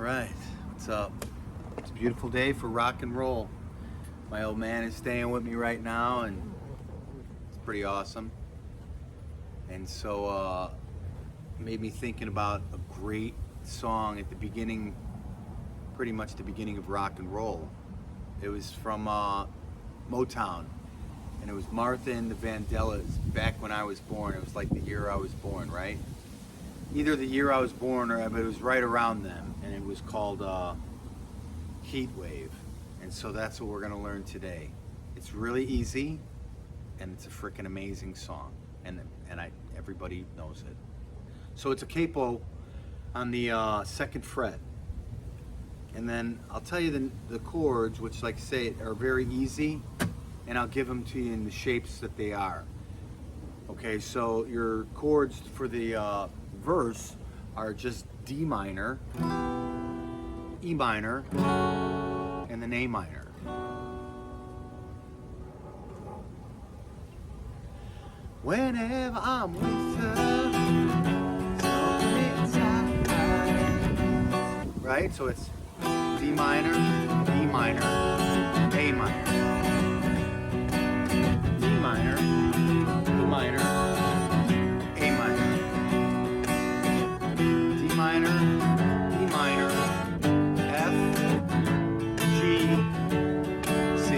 right, what's up? It's a beautiful day for rock and roll. My old man is staying with me right now, and it's pretty awesome. And so, made me thinking about a great song at the beginning, pretty much the beginning of rock and roll. It was from Motown, and it was Martha and the Vandellas back when I was born. It was like the year I was born, right? Either the year I was born or but it was right around them, and it was called Heatwave. And so that's what we're gonna learn today. It's really easy, and it's a freaking amazing song, and everybody knows it. So it's a capo on the second fret, and then I'll tell you the chords, which, like I say, are very easy, and I'll give them to you in the shapes that they are. Okay, so your chords for the verse are just D minor, E minor, and then A minor. Whenever I'm with her, right? So it's D minor, E minor, A minor, E minor, E minor, A minor, D minor, E minor, F, G, C.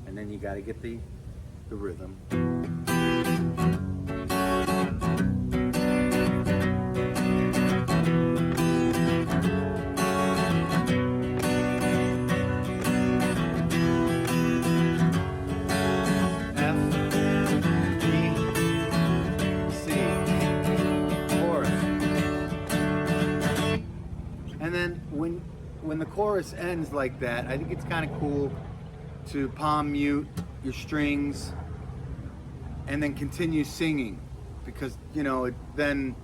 And then you gotta get the rhythm. And then when the chorus ends like that, I think it's kind of cool to palm mute your strings and then continue singing, because it then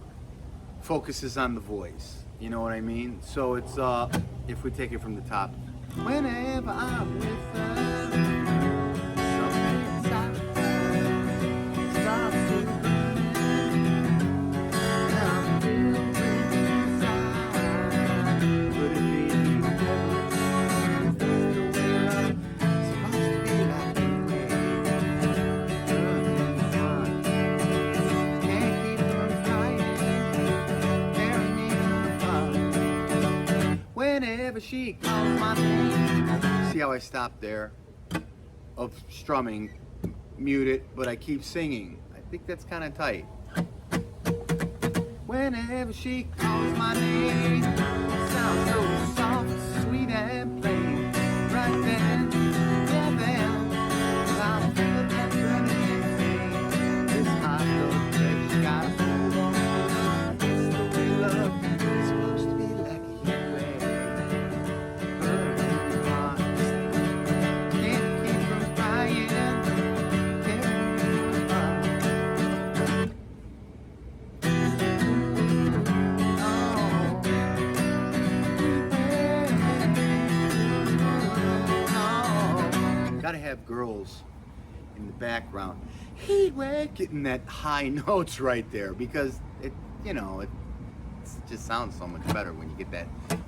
focuses on the voice. You know what I mean? So it's if we take it from the top. Whenever I'm with her, whenever she calls my name. See how I stopped there of strumming, mute it, but I keep singing. I think that's kind of tight. Whenever she calls my name, sounds so soft, sweet and plain. Right then, yeah then, I'll feel that running thing. This hot love that you gotta hold on. It's the way love is supposed to be, like a heatwave. Gotta have girls in the background, Heatwave, getting that high notes right there, because it just sounds so much better when you get that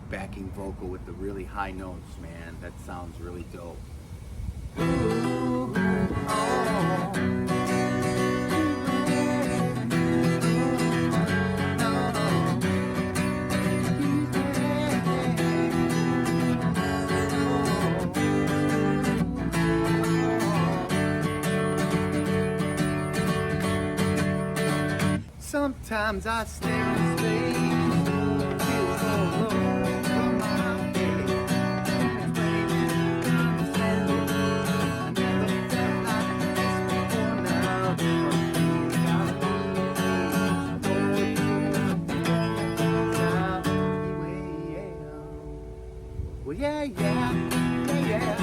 backing vocal with the really high notes, man. That sounds really dope. Ooh, oh. Sometimes I stare in space, feel so low on my face. And it's raining, I never felt like this before now. Well, yeah, yeah, yeah, yeah.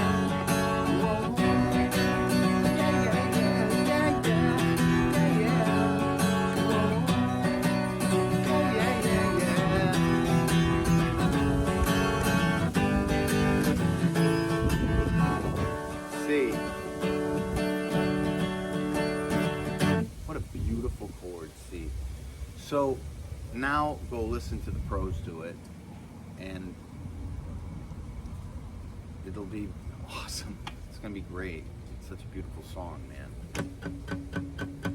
What a beautiful chord, see. So Now go listen to the pros do it, and it'll be awesome. It's gonna be great. It's such a beautiful song, man.